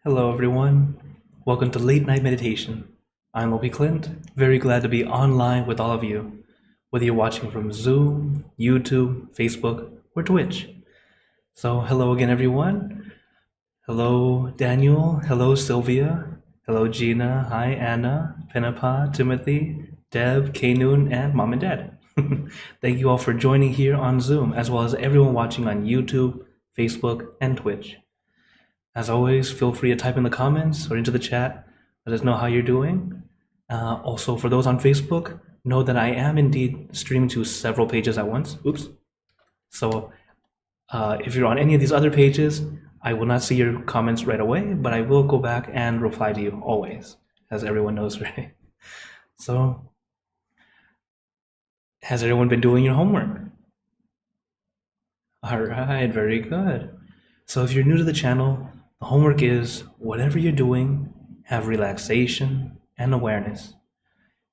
Hello, everyone. Welcome to Late Night Meditation. I'm Opie Clint, very glad to be online with all of you, whether you're watching from Zoom, YouTube, Facebook, or Twitch. So, hello again, everyone. Hello, Daniel. Hello, Sylvia. Hello, Gina. Hi, Anna, Penapa, Timothy, Deb, Kanoon, and Mom and Dad. Thank you all for joining here on Zoom, as well as everyone watching on YouTube, Facebook, and Twitch. As always, feel free to type in the comments or into the chat. Let us know how you're doing. Also, for those on Facebook, know that I am indeed streaming to several pages at once. Oops. So if you're on any of these other pages, I will not see your comments right away, but I will go back and reply to you always, as everyone knows, right? So, has everyone been doing your homework? All right, very good. So if you're new to the channel, the homework is whatever you're doing, have relaxation and awareness.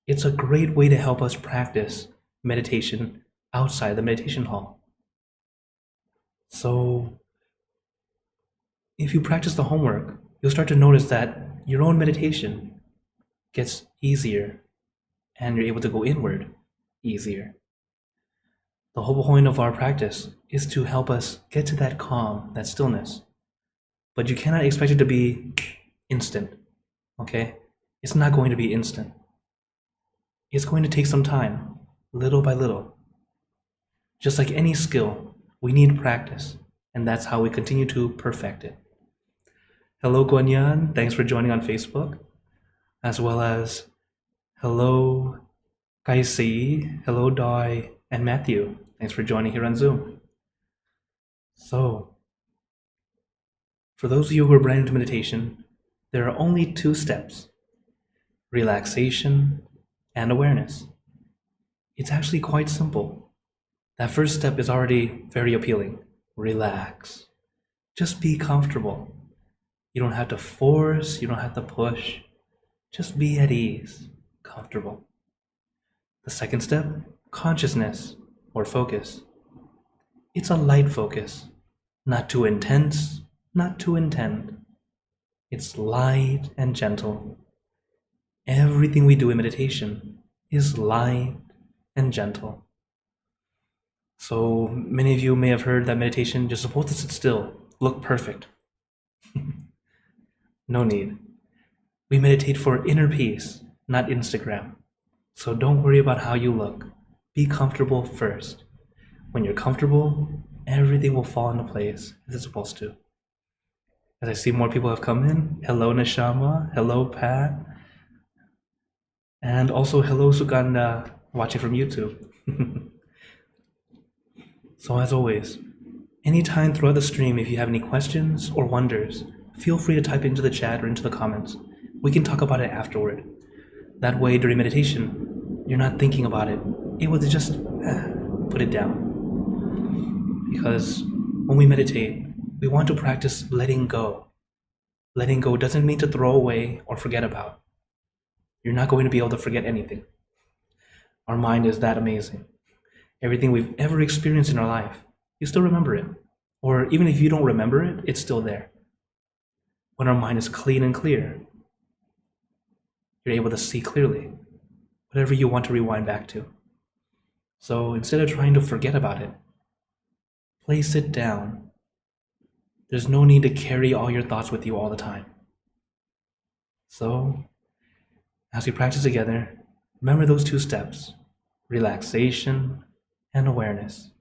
It's a great way to help us practice meditation outside the meditation hall. So if you practice the homework, you'll start to notice that your own meditation gets easier and you're able to go inward easier. The whole point of our practice is to help us get to that calm, that stillness. But you cannot expect it to be instant, okay? It's not going to be instant. It's going to take some time, little by little. Just like any skill, we need practice, and that's how we continue to perfect it. Hello, Guanyan. Thanks for joining on Facebook, as well as hello, Kaisi, hello, Doi, and Matthew. Thanks for joining here on Zoom. So, for those of you who are brand new to meditation, there are only two steps: relaxation and awareness. It's actually quite simple. That first step is already very appealing. Relax. Just be comfortable. You don't have to force, you don't have to push. Just be at ease, comfortable. The second step, consciousness or focus. It's a light focus, not too intense, not too intent. It's light and gentle. Everything we do in meditation is light and gentle. So many of you may have heard that meditation, you're supposed to sit still, look perfect. No need. We meditate for inner peace, not Instagram. So don't worry about how you look. Be comfortable first. When you're comfortable, everything will fall into place as it's supposed to. As I see more people have come in, hello Nishama, hello Pat, and also hello Suganda, watching from YouTube. So as always, anytime throughout the stream, if you have any questions or wonders, feel free to type into the chat or into the comments. We can talk about it afterward. That way, during meditation, you're not thinking about it. Able to just put it down. Because when we meditate, we want to practice letting go. Letting go doesn't mean to throw away or forget about. You're not going to be able to forget anything. Our mind is that amazing. Everything we've ever experienced in our life, you still remember it. Or even if you don't remember it, it's still there. When our mind is clean and clear, you're able to see clearly whatever you want to rewind back to. So instead of trying to forget about it, place it down. There's no need to carry all your thoughts with you all the time. So as we practice together, remember those two steps: relaxation and awareness.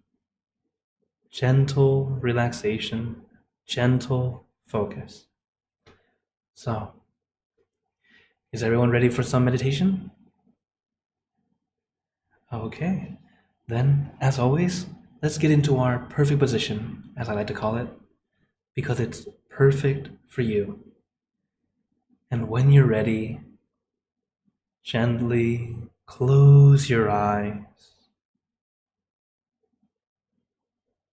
Gentle relaxation, gentle focus. So, is everyone ready for some meditation? Okay, then, as always, let's get into our perfect position, as I like to call it, because it's perfect for you. And when you're ready, gently close your eyes.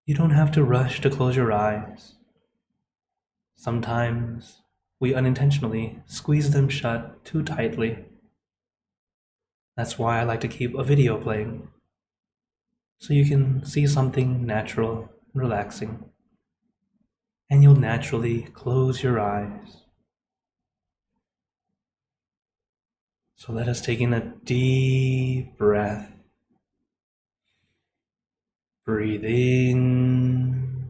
You don't have to rush to close your eyes. Sometimes we unintentionally squeeze them shut too tightly. That's why I like to keep a video playing, so you can see something natural and relaxing, and you'll naturally close your eyes. So let us take in a deep breath. Breathe in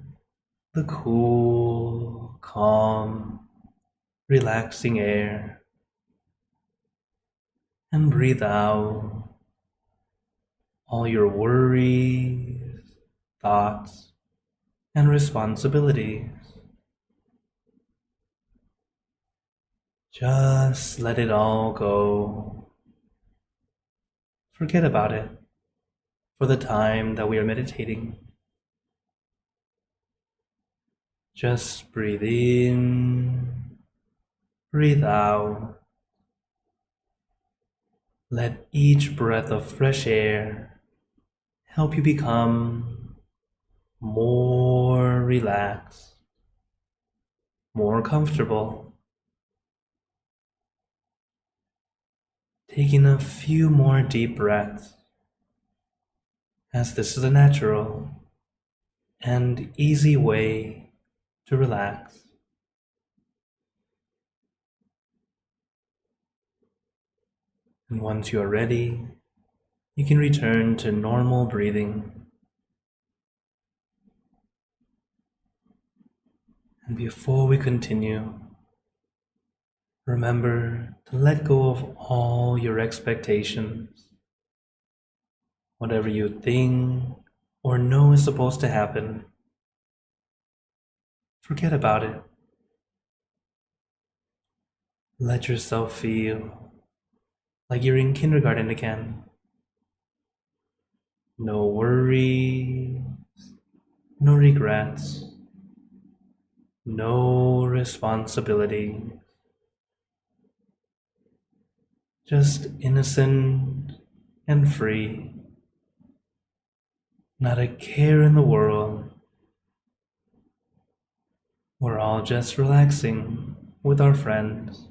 the cool, calm, relaxing air, and breathe out all your worries, thoughts, and responsibilities. Just let it all go. Forget about it for the time that we are meditating. Just breathe in, breathe out. Let each breath of fresh air help you become more relaxed, more comfortable. Taking a few more deep breaths, as this is a natural and easy way to relax. And once you are ready, you can return to normal breathing. And before we continue, remember to let go of all your expectations. Whatever you think or know is supposed to happen, forget about it. Let yourself feel like you're in kindergarten again. No worries, no regrets, no responsibility. Just innocent and free. Not a care in the world. We're all just relaxing with our friends.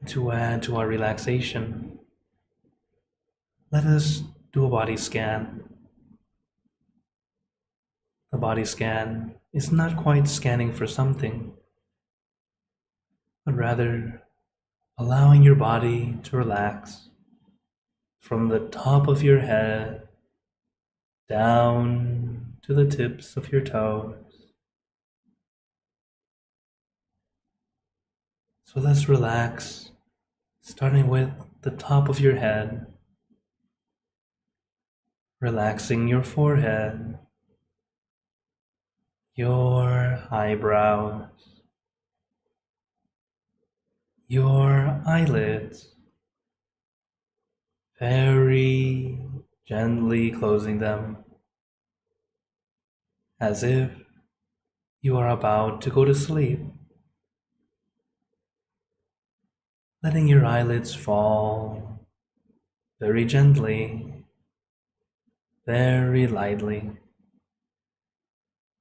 To add to our relaxation, let us do a body scan. The body scan is not quite scanning for something, but rather allowing your body to relax from the top of your head down to the tips of your toes. So let's relax, starting with the top of your head, relaxing your forehead, your eyebrows, your eyelids, very gently closing them, as if you are about to go to sleep. Letting your eyelids fall very gently, very lightly,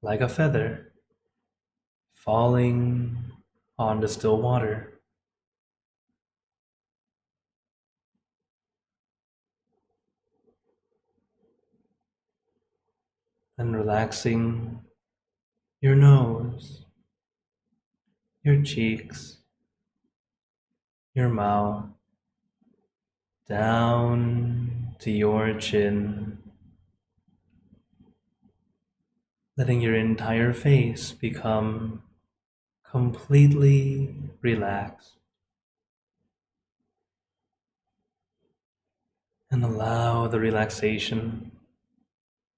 like a feather falling on the still water. And relaxing your nose, your cheeks, your mouth, down to your chin, letting your entire face become completely relaxed. And allow the relaxation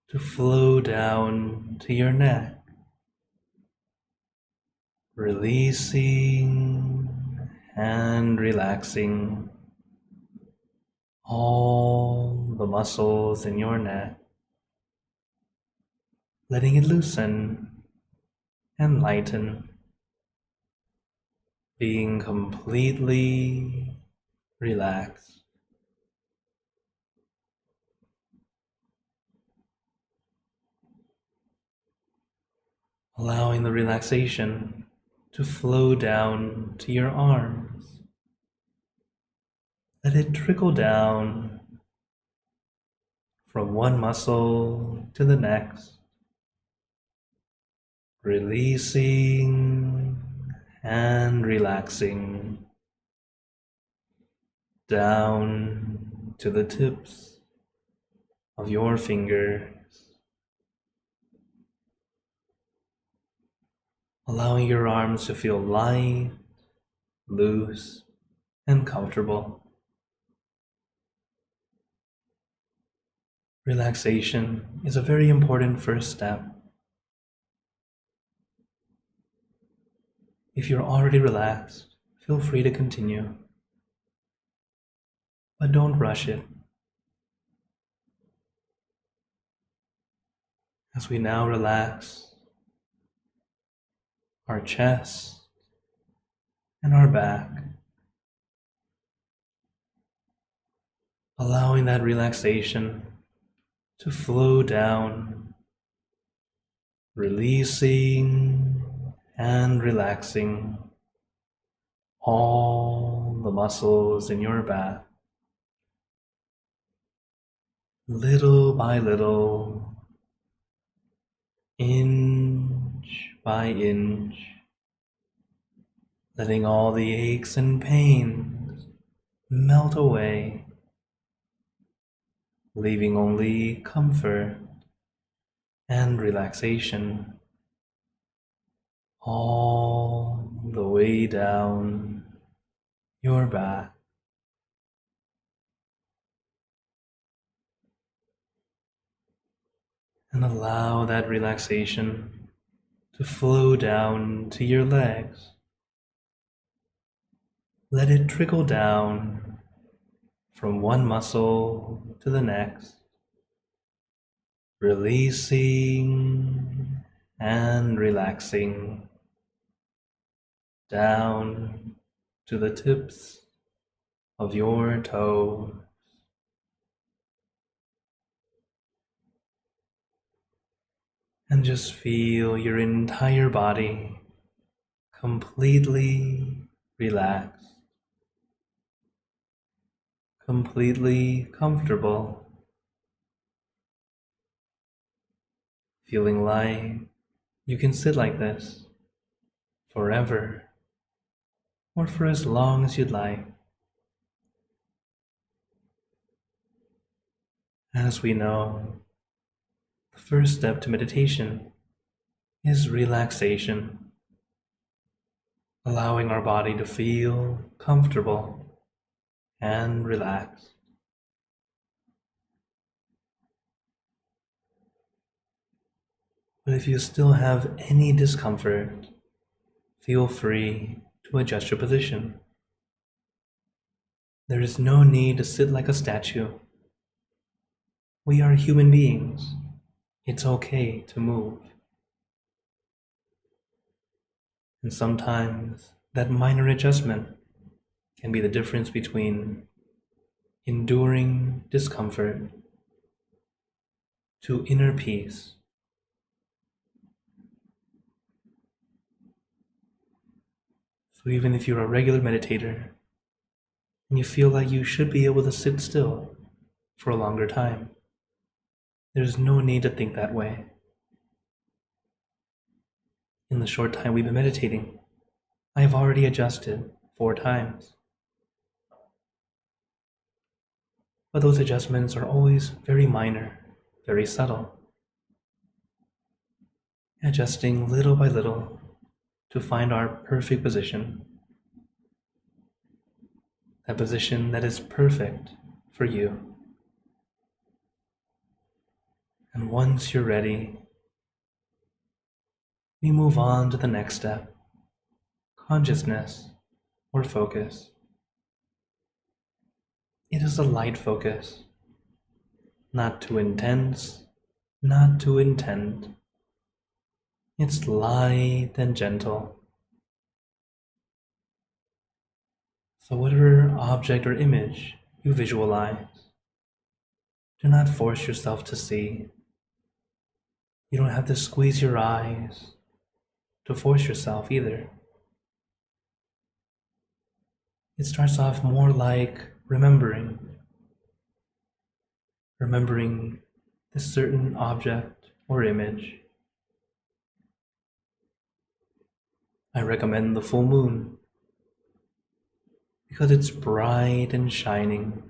to flow down to your neck, releasing and relaxing all the muscles in your neck, letting it loosen and lighten, being completely relaxed. Allowing the relaxation to flow down to your arms. Let it trickle down from one muscle to the next, releasing and relaxing down to the tips of your fingers, allowing your arms to feel light, loose, and comfortable. Relaxation is a very important first step. If you're already relaxed, feel free to continue, but don't rush it. As we now relax our chest and our back, allowing that relaxation to flow down, releasing and relaxing all the muscles in your back, little by little, inch by inch, letting all the aches and pains melt away, leaving only comfort and relaxation all the way down your back. And allow that relaxation to flow down to your legs. Let it trickle down from one muscle to the next, releasing and relaxing down to the tips of your toes. And just feel your entire body completely relaxed, completely comfortable, feeling like you can sit like this forever or for as long as you'd like. As we know, the first step to meditation is relaxation, allowing our body to feel comfortable and relaxed. But if you still have any discomfort, feel free to adjust your position. There is no need to sit like a statue. We are human beings. It's okay to move. And sometimes that minor adjustment can be the difference between enduring discomfort to inner peace. So even if you're a regular meditator and you feel like you should be able to sit still for a longer time, there's no need to think that way. In the short time we've been meditating, I have already adjusted 4 times. But those adjustments are always very minor, very subtle, adjusting little by little to find our perfect position, that position that is perfect for you. And once you're ready, we move on to the next step, consciousness or focus. It is a light focus, not too intense, not too intent. It's light and gentle. So whatever object or image you visualize, do not force yourself to see. You don't have to squeeze your eyes to force yourself either. It starts off more like remembering this certain object or image. I recommend the full moon because it's bright and shining,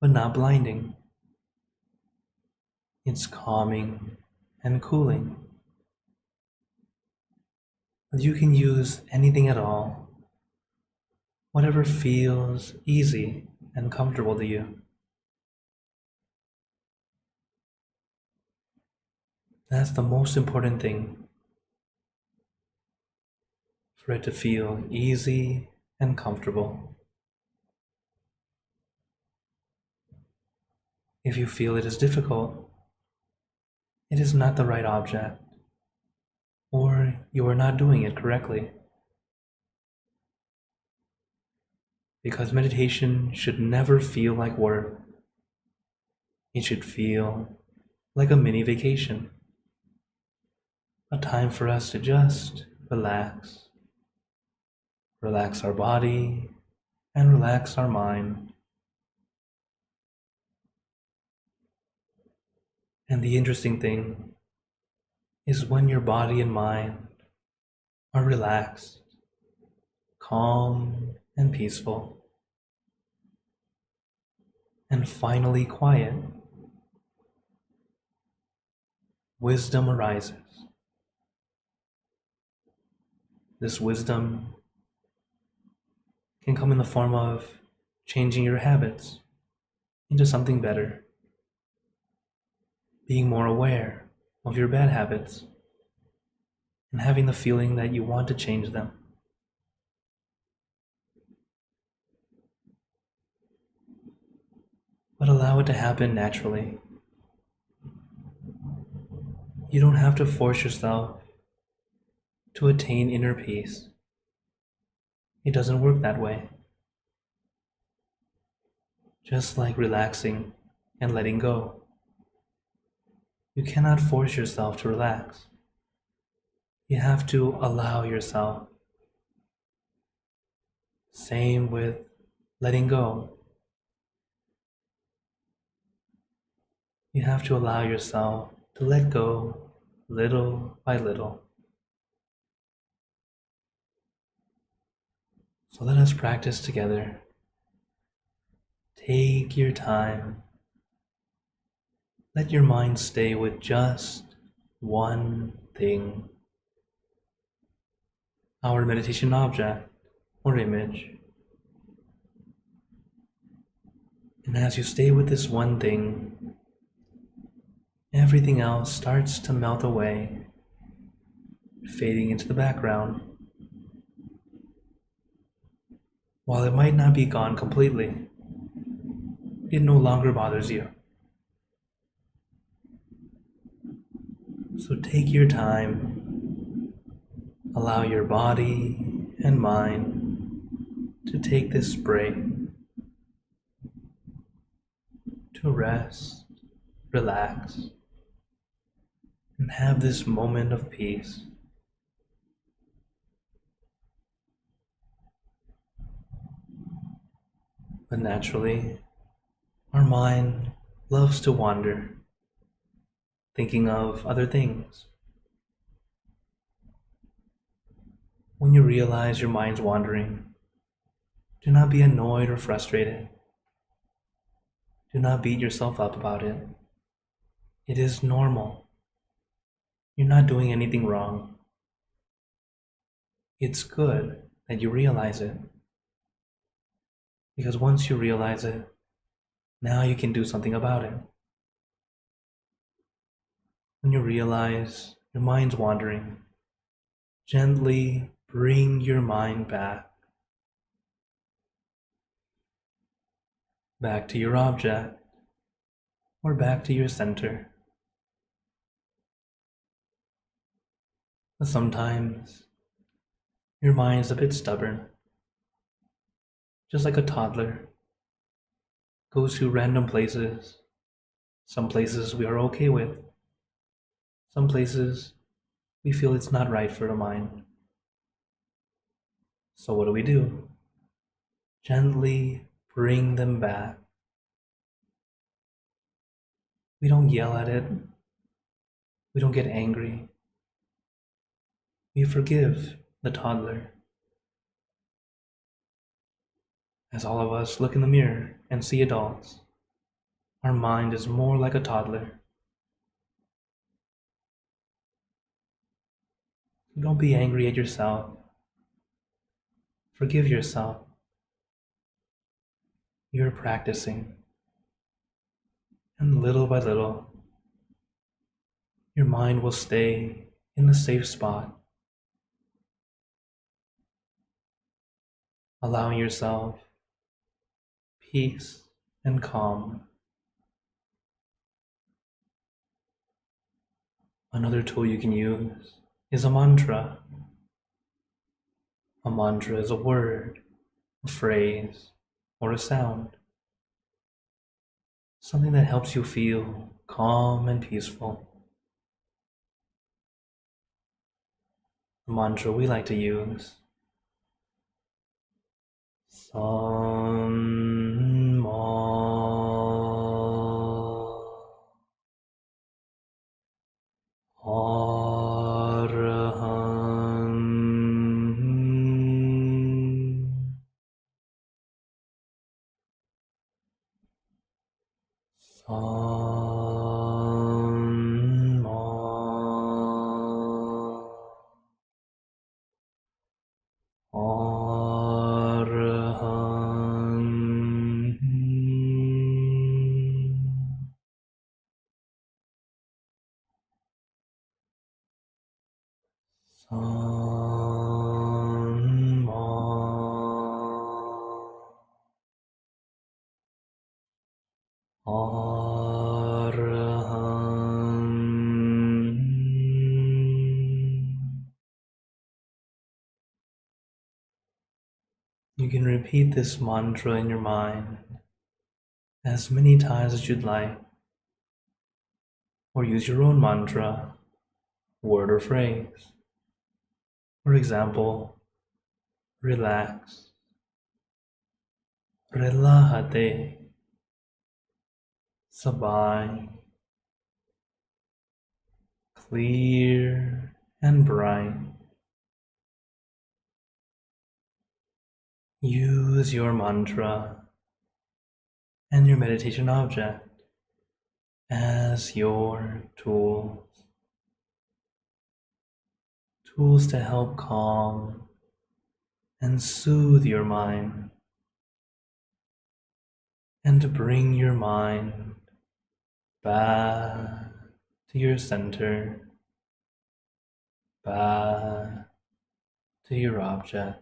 but not blinding. It's calming and cooling. You can use anything at all, whatever feels easy and comfortable to you. That's the most important thing, for it to feel easy and comfortable. If you feel it is difficult, it is not the right object, or you are not doing it correctly. Because meditation should never feel like work. It should feel like a mini vacation, a time for us to just relax. Relax our body and relax our mind. And the interesting thing is when your body and mind are relaxed, calm and peaceful, and finally quiet, wisdom arises. This wisdom can come in the form of changing your habits into something better, being more aware of your bad habits, and having the feeling that you want to change them. But allow it to happen naturally. You don't have to force yourself to attain inner peace. It doesn't work that way. Just like relaxing and letting go. You cannot force yourself to relax. You have to allow yourself. Same with letting go. You have to allow yourself to let go little by little. So let us practice together. Take your time. Let your mind stay with just one thing. Our meditation object or image. And as you stay with this one thing, everything else starts to melt away, fading into the background. While it might not be gone completely, it no longer bothers you. So take your time, allow your body and mind to take this break, to rest, relax, and have this moment of peace. But naturally, our mind loves to wander, thinking of other things. When you realize your mind's wandering, do not be annoyed or frustrated. Do not beat yourself up about it. It is normal. You're not doing anything wrong. It's good that you realize it. Because once you realize it, now you can do something about it. When you realize your mind's wandering, gently bring your mind back to your object, or back to your center. But sometimes your mind's a bit stubborn, just like a toddler. Goes to random places. Some places we are okay with. Some places we feel it's not right for the mind. So what do? Gently bring them back. We don't yell at it. We don't get angry. We forgive the toddler. As all of us look in the mirror and see adults, our mind is more like a toddler. Don't be angry at yourself. Forgive yourself. You're practicing. And little by little, your mind will stay in the safe spot, allowing yourself peace and calm. Another tool you can use is a mantra. A mantra is a word, a phrase, or a sound. Something that helps you feel calm and peaceful. The mantra we like to use: You can repeat this mantra in your mind as many times as you'd like, or use your own mantra, word or phrase. For example, relax, relájate, sabay, clear and bright. Use your mantra and your meditation object as your tools to help calm and soothe your mind, and to bring your mind back to your center, back to your object.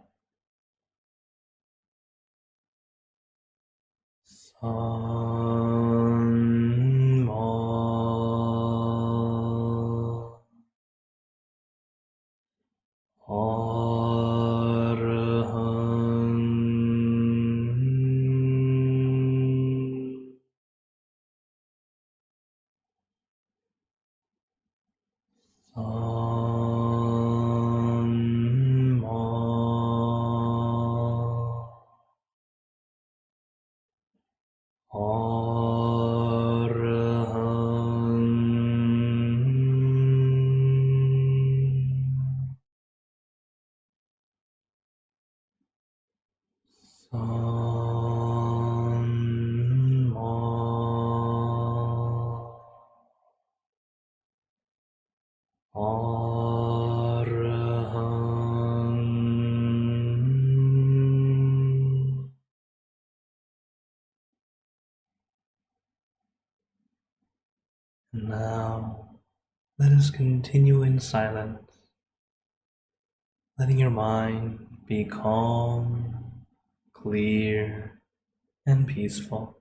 Now, let us continue in silence, letting your mind be calm, clear, and peaceful.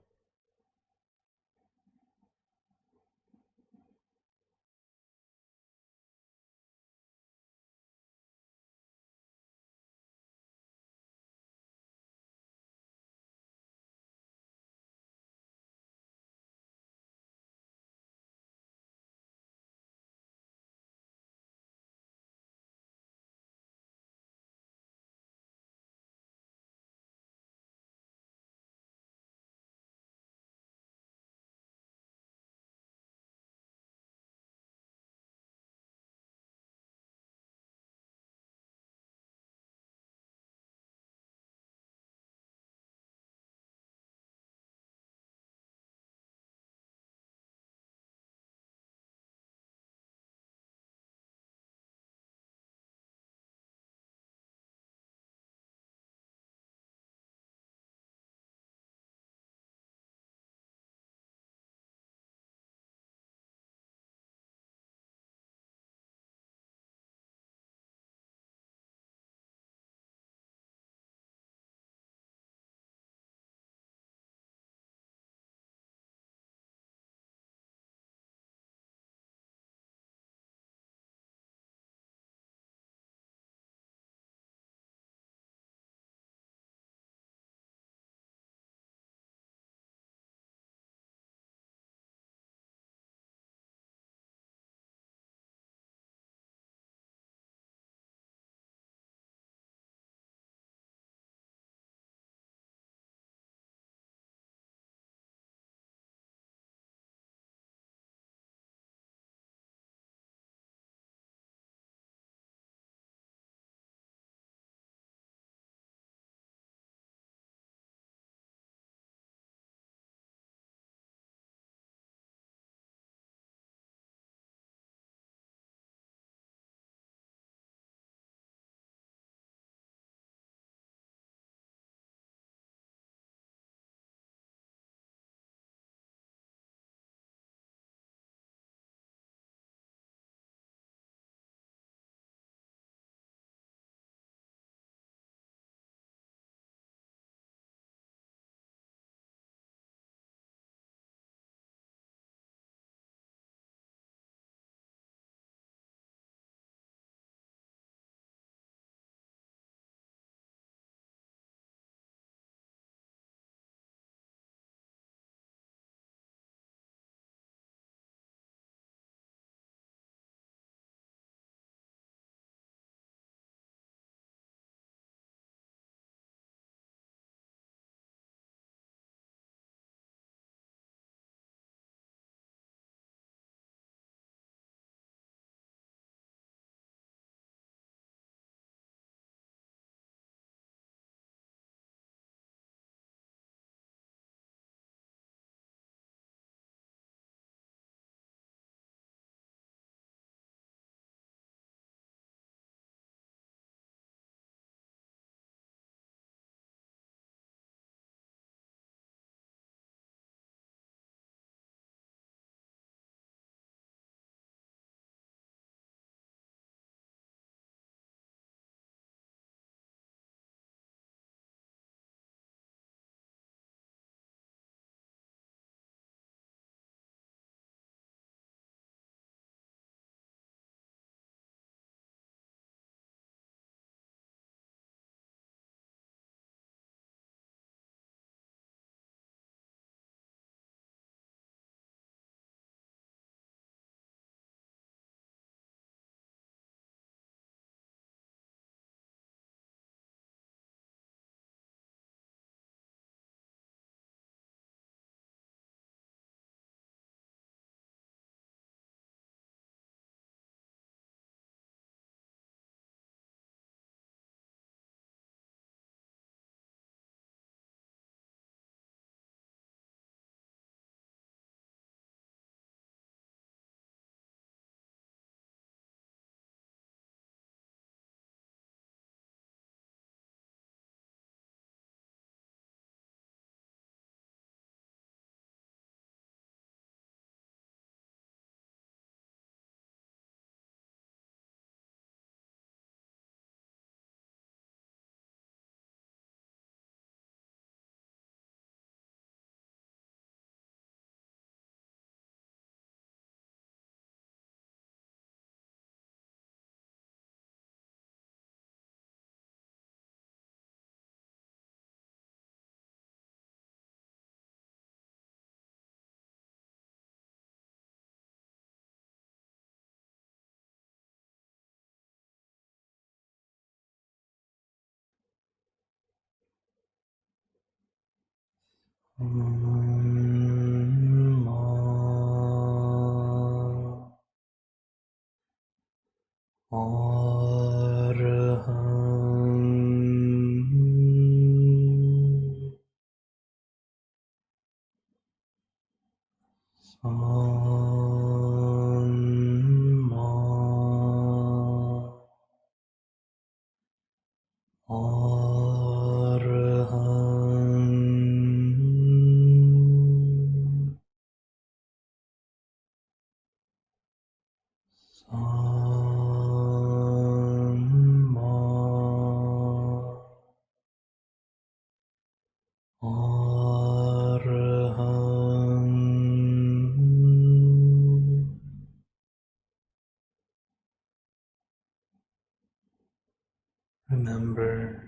Remember,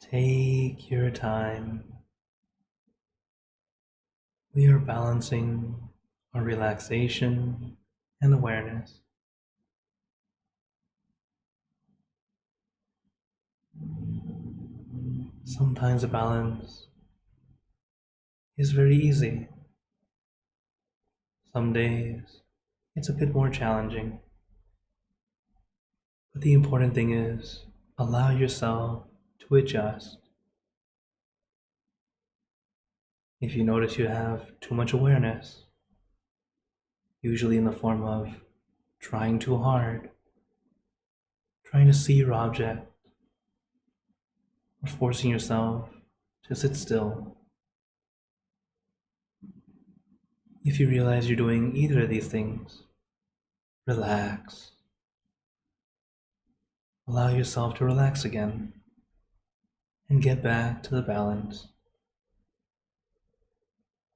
take your time. We are balancing our relaxation and awareness. Sometimes a balance is very easy. Some days it's a bit more challenging. But the important thing is allow yourself to adjust. If you notice you have too much awareness, usually in the form of trying too hard, trying to see your object, or forcing yourself to sit still. If you realize you're doing either of these things, relax. Allow yourself to relax again and get back to the balance.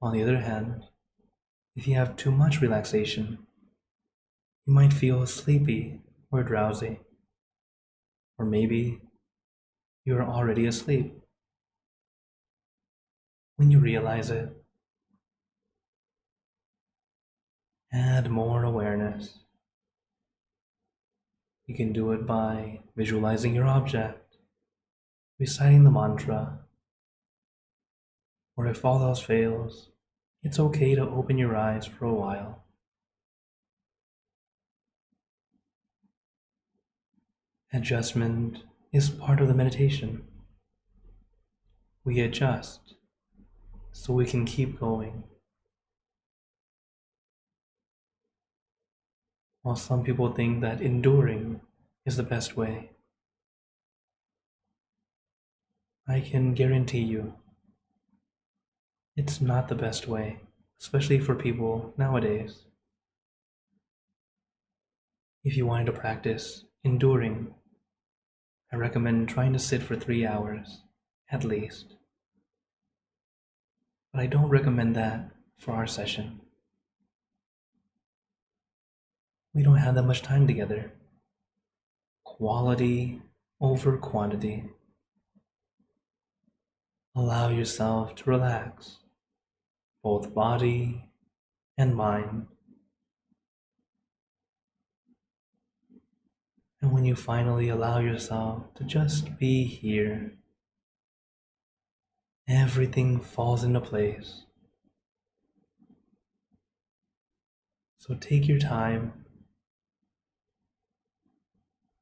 On the other hand, if you have too much relaxation, you might feel sleepy or drowsy, or maybe you're already asleep. When you realize it, add more awareness. You can do it by visualizing your object, reciting the mantra, or if all else fails, it's okay to open your eyes for a while. Adjustment is part of the meditation. We adjust so we can keep going. While some people think that enduring is the best way, I can guarantee you it's not the best way, especially for people nowadays. If you wanted to practice enduring, I recommend trying to sit for 3 hours, at least. But I don't recommend that for our session. We don't have that much time together. Quality over quantity. Allow yourself to relax, both body and mind. And when you finally allow yourself to just be here, everything falls into place. So take your time,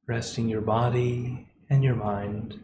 resting your body and your mind.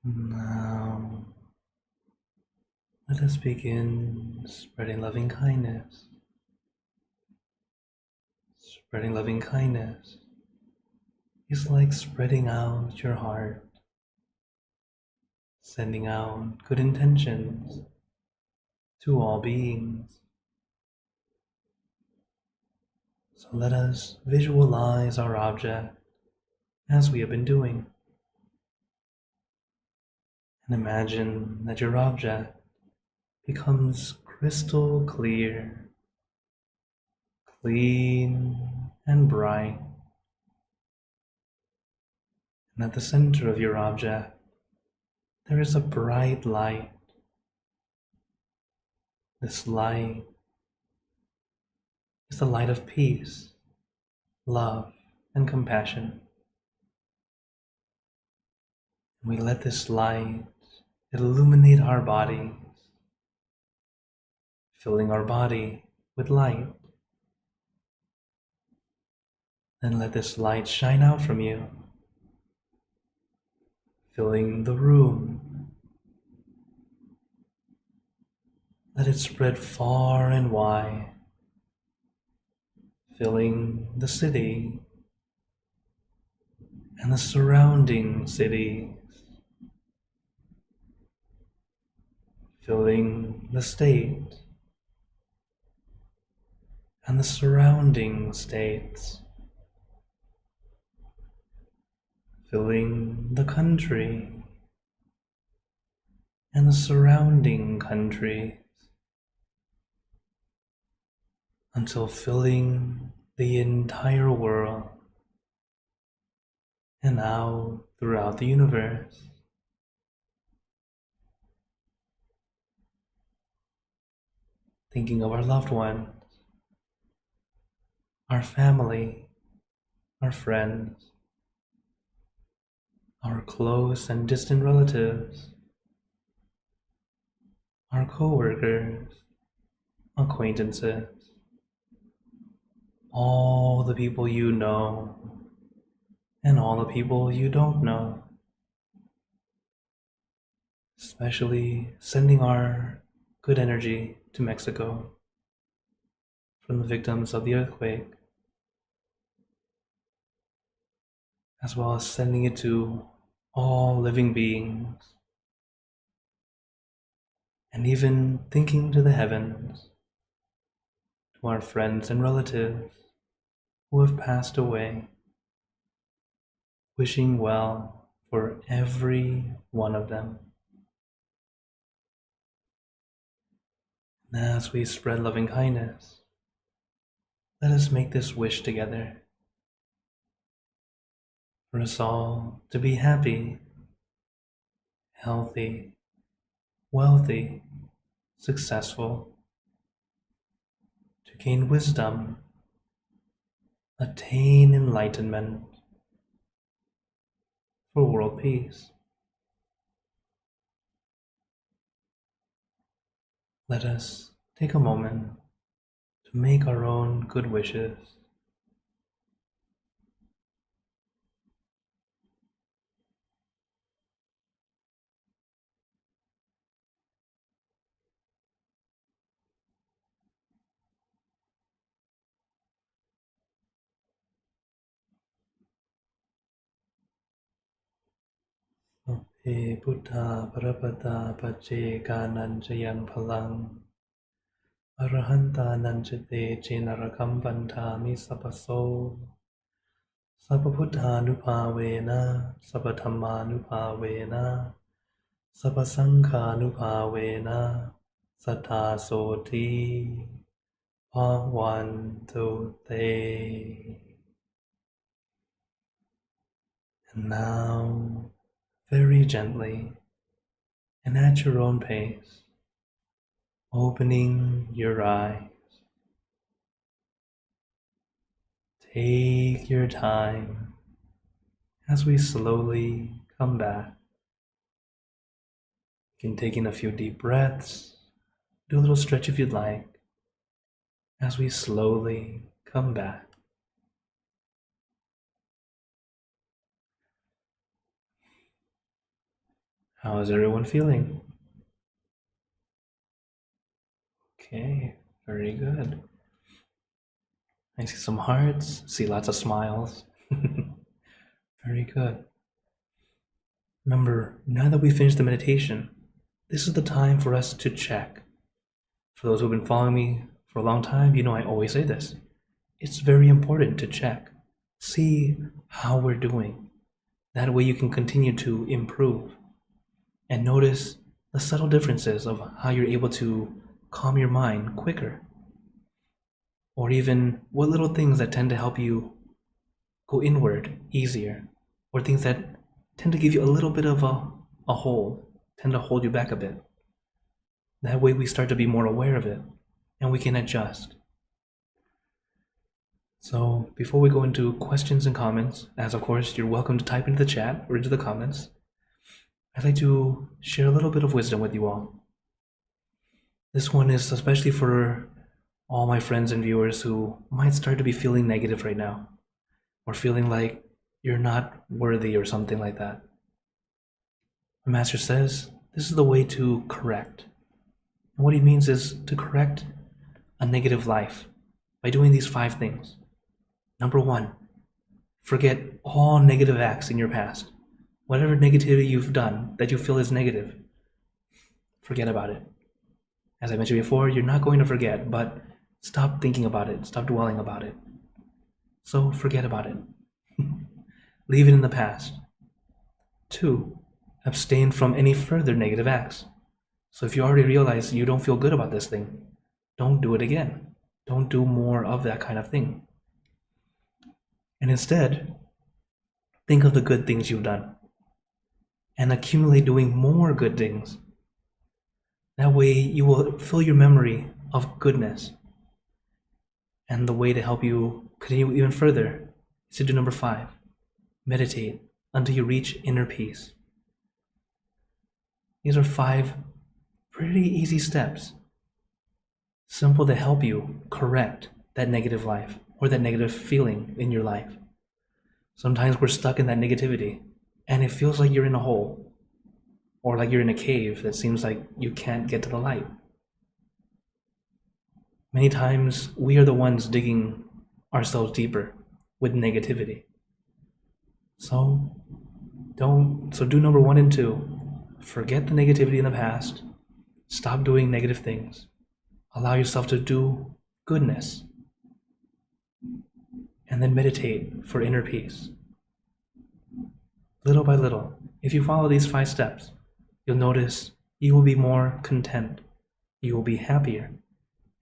Now, let us begin spreading loving kindness. Spreading loving kindness is like spreading out your heart, sending out good intentions to all beings. So let us visualize our object as we have been doing. And imagine that your object becomes crystal clear, clean and bright. And at the center of your object, there is a bright light. This light is the light of peace, love, and compassion. And we let this light illuminate our bodies, filling our body with light. Then let this light shine out from you, filling the room. Let it spread far and wide, filling the city and the surrounding cities, filling the state and the surrounding states, filling the country and the surrounding countries, until filling the entire world and out throughout the universe. Thinking of our loved ones, our family, our friends, our close and distant relatives, our co-workers, acquaintances, all the people you know and all the people you don't know, especially sending our good energy to Mexico from the victims of the earthquake, as well as sending it to all living beings, and even thinking to the heavens, to our friends and relatives who have passed away, wishing well for every one of them. And as we spread loving kindness, let us make this wish together for us all to be happy, healthy, wealthy, successful, to gain wisdom, attain enlightenment, for world peace. Let us take a moment to make our own good wishes. Sappe Buddha Parapata Pace Kananjayan Palang Arahanta Nanjate Jenarakam Bantami Sapaso Sapabuddhanupavena Sapatammanupavena Sapasankhanupavena Satasoti Bhavantu Te. And now, very gently and at your own pace, opening your eyes. Take your time as we slowly come back. You can take in a few deep breaths, do a little stretch if you'd like, as we slowly come back. How is everyone feeling? Okay, very good. I see some hearts, see lots of smiles. Very good. Remember, now that we finished the meditation, this is the time for us to check. For those who've been following me for a long time, you know I always say this. It's very important to check. See how we're doing. That way you can continue to improve. And notice the subtle differences of how you're able to calm your mind quicker. Or even what little things that tend to help you go inward easier. Or things that tend to give you a little bit of a hold, tend to hold you back a bit. That way we start to be more aware of it and we can adjust. So before we go into questions and comments, as of course you're welcome to type into the chat or into the comments, I'd like to share a little bit of wisdom with you all. This one is especially for all my friends and viewers who might start to be feeling negative right now, or feeling like you're not worthy or something like that. The Master says this is the way to correct. And what he means is to correct a negative life by doing these 5 things. Number 1, forget all negative acts in your past. Whatever negativity you've done that you feel is negative, forget about it. As I mentioned before, you're not going to forget, but stop thinking about it, stop dwelling about it. So forget about it. Leave it in the past. 2, abstain from any further negative acts. So if you already realize you don't feel good about this thing, don't do it again. Don't do more of that kind of thing. And instead, think of the good things you've done and accumulate doing more good things. That way you will fill your memory of goodness. And the way to help you continue even further is to do number 5, meditate until you reach inner peace. These are 5 pretty easy steps, simple to help you correct that negative life or that negative feeling in your life. Sometimes we're stuck in that negativity and it feels like you're in a hole or like you're in a cave that seems like you can't get to the light. Many times we are the ones digging ourselves deeper with negativity. So do number 1 and 2. Forget the negativity in the past. Stop doing negative things. Allow yourself to do goodness. And then meditate for inner peace. Little by little, if you follow these 5 steps, you'll notice you will be more content. You will be happier.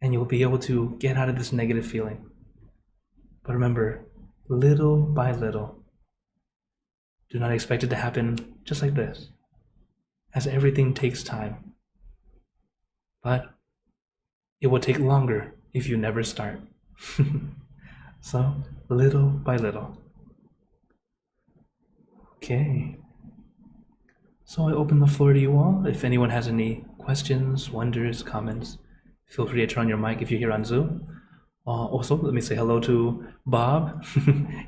And you will be able to get out of this negative feeling. But remember, little by little. Do not expect it to happen just like this, as everything takes time. But it will take longer if you never start. So, little by little. Okay. So I open the floor to you all. If anyone has any questions, wonders, comments, feel free to turn on your mic if you're here on Zoom. Also, let me say hello to Bob.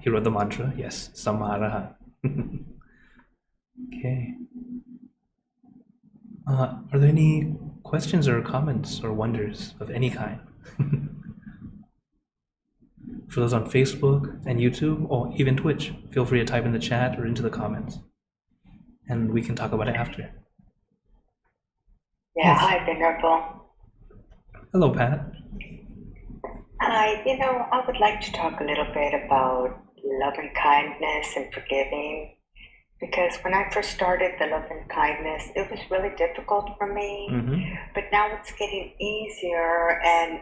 He wrote the mantra. Yes, Samaraha. Okay. Are there any questions or comments or wonders of any kind? For those on Facebook and YouTube, or even Twitch, feel free to type in the chat or into the comments. And we can talk about it after. Yeah, yes. Hi, Venerable. Hello, Pat. Hi, I would like to talk a little bit about love and kindness and forgiving. Because when I first started the love and kindness, it was really difficult for me. Mm-hmm. But now it's getting easier and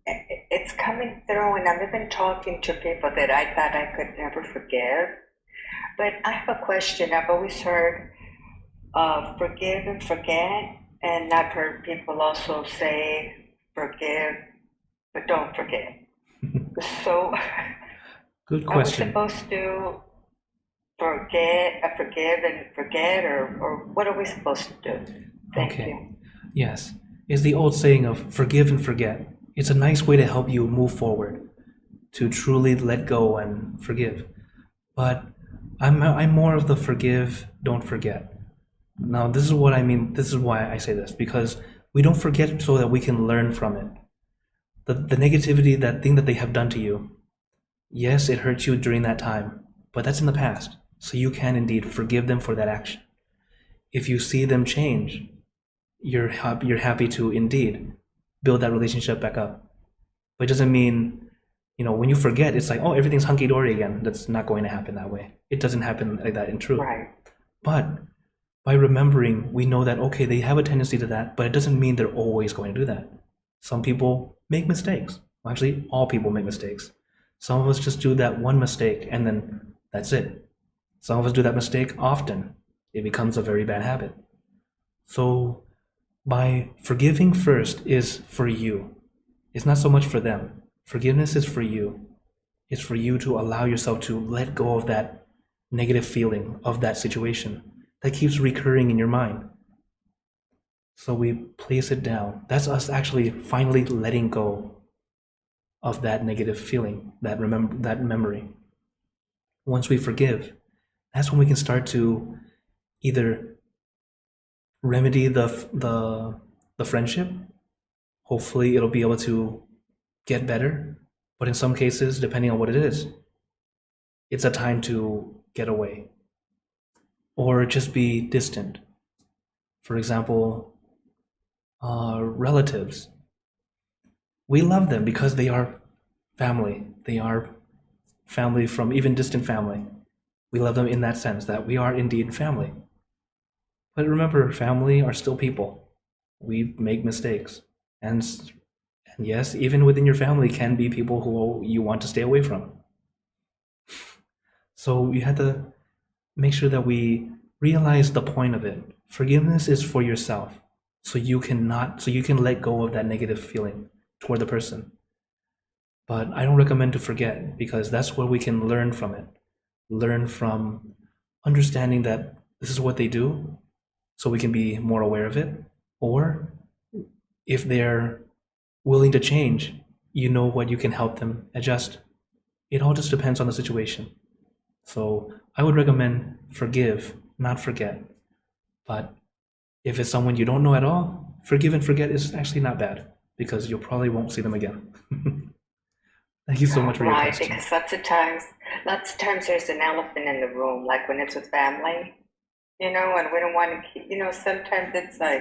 it's coming through. And I've been talking to people that I thought I could never forgive. But I have a question. I've always heard forgive and forget. And I've heard people also say forgive, but don't forget. So, good question. Are we supposed to forgive and forget, or what are we supposed to do? Thank you. Yes. It's the old saying of forgive and forget. It's a nice way to help you move forward, to truly let go and forgive. But I'm more of the forgive, don't forget. Now, this is what I mean. This is why I say this, because we don't forget so that we can learn from it. The negativity, that thing that they have done to you, yes, it hurt you during that time, but that's in the past. So you can indeed forgive them for that action. If you see them change, you're happy to indeed build that relationship back up. But it doesn't mean, when you forget, it's like, oh, everything's hunky-dory again. That's not going to happen that way. It doesn't happen like that in truth. Right. But by remembering, we know that, okay, they have a tendency to that, but it doesn't mean they're always going to do that. Some people make mistakes. Well, actually, all people make mistakes. Some of us just do that one mistake and then that's it. Some of us do that mistake often. It becomes a very bad habit. So by forgiving first is for you. It's not so much for them. Forgiveness is for you. It's for you to allow yourself to let go of that negative feeling of that situation that keeps recurring in your mind. So we place it down. That's us actually finally letting go of that negative feeling, that memory. Once we forgive, that's when we can start to either remedy the friendship. Hopefully it'll be able to get better, but in some cases, depending on what it is, it's a time to get away or just be distant. For example, relatives. We love them because they are family. They are family from even distant family. We love them in that sense, that we are indeed family. But remember, family are still people. We make mistakes. And yes, even within your family can be people who you want to stay away from. So you have to make sure that we realize the point of it. Forgiveness is for yourself. So you can let go of that negative feeling toward the person. But I don't recommend to forget, because that's where we can learn from it. Learn from understanding that this is what they do, so we can be more aware of it. Or if they're willing to change, you know what you can help them adjust. It all just depends on the situation. So I would recommend forgive, not forget. But if it's someone you don't know at all, forgive and forget is actually not bad, because you probably won't see them again. Thank you so much for your Right, question. because lots of times there's an elephant in the room, like when it's with family, and we don't want to keep, sometimes it's like,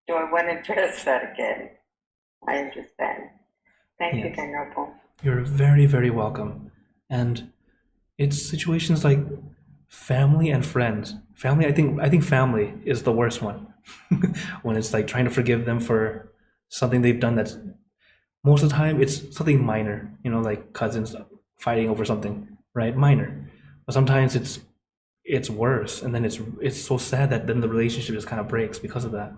do I want to address that again? I understand. Thank you, Yes. Venerable. You're very, very welcome. And it's situations like family and friends. Family, I think family is the worst one. When it's like trying to forgive them for something they've done that's, most of the time it's something minor, like cousins fighting over something, right? Minor. But sometimes it's worse, and then it's so sad that then the relationship just kind of breaks because of that.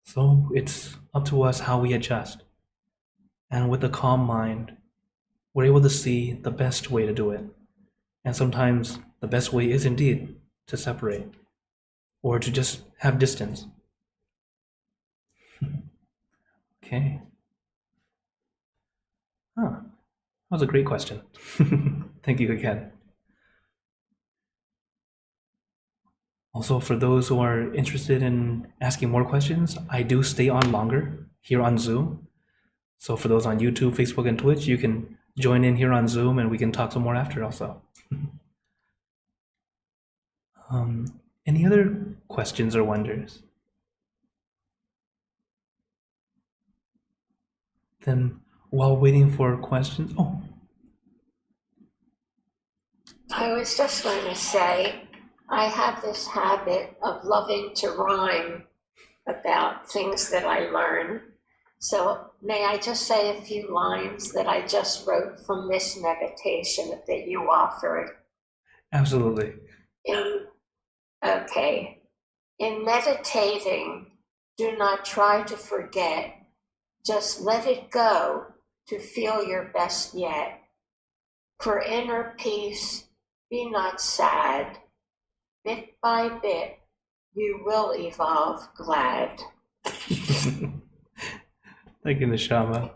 So it's up to us how we adjust. And with a calm mind, we're able to see the best way to do it. And sometimes the best way is indeed to separate or to just have distance. Okay. That was a great question. Thank you again. Also, for those who are interested in asking more questions, I do stay on longer here on Zoom. So for those on YouTube, Facebook, and Twitch, you can join in here on Zoom and we can talk some more after also. Any other questions or wonders? Then while waiting for questions, I was just going to say, I have this habit of loving to rhyme about things that I learn. So may I just say a few lines that I just wrote from this meditation that you offered? Absolutely. In meditating, do not try to forget. Just let it go to feel your best yet. For inner peace, be not sad. Bit by bit, you will evolve glad. Thank you, Nishama.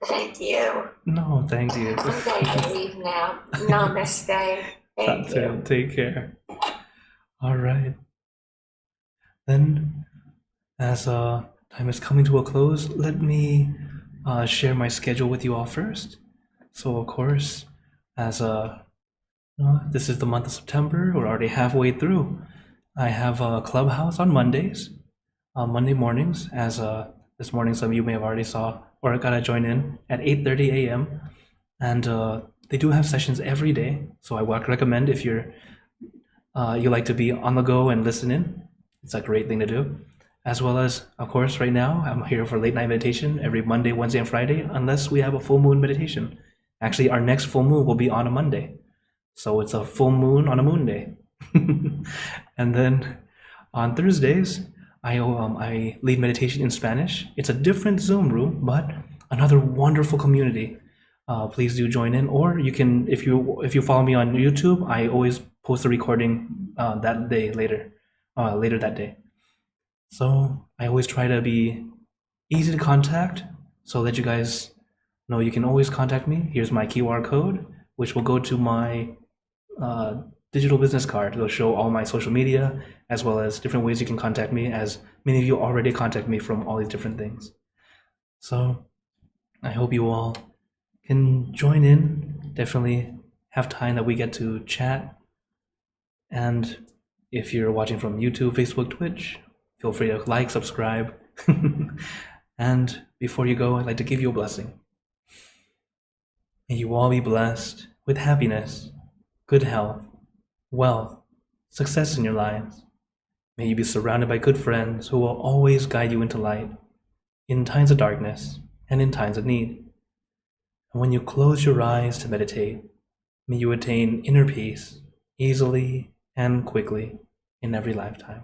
Thank you. No, thank you. I'm going to leave now. Namaste. Thank you. Take care. All right. Then, as time is coming to a close, let me share my schedule with you all first. So, of course, as this is the month of September, we're already halfway through. I have a Clubhouse on Mondays, Monday mornings, as this morning some of you may have already saw or gotta join in at 8:30 a.m. And they do have sessions every day, so I would recommend if you like to be on the go and listen in. It's a great thing to do. As well as, of course, right now I'm here for late night meditation every Monday, Wednesday, and Friday, unless we have a full moon meditation. Actually, our next full moon will be on a Monday, so it's a full moon on a moon day. And then on Thursdays, I lead meditation in Spanish. It's a different Zoom room, but another wonderful community. Please do join in, or you can, if you follow me on YouTube, I always post a recording that day later that day. So I always try to be easy to contact, so that you guys know you can always contact me. Here's my QR code, which will go to my digital business card. It'll show all my social media, as well as different ways you can contact me, as many of you already contact me from all these different things. So I hope you all can join in. Definitely have time that we get to chat. And if you're watching from YouTube, Facebook, Twitch, feel free to like, subscribe. And before you go, I'd like to give you a blessing. May you all be blessed with happiness, good health, wealth, success in your lives. May you be surrounded by good friends who will always guide you into light, in times of darkness and in times of need. And when you close your eyes to meditate, may you attain inner peace easily and quickly in every lifetime.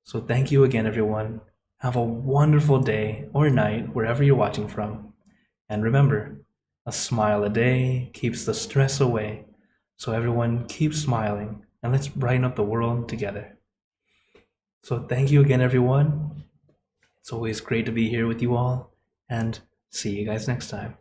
So thank you again, everyone. Have a wonderful day or night wherever you're watching from. And remember, a smile a day keeps the stress away. So everyone keep smiling, and let's brighten up the world together. So thank you again, everyone. It's always great to be here with you all, and see you guys next time.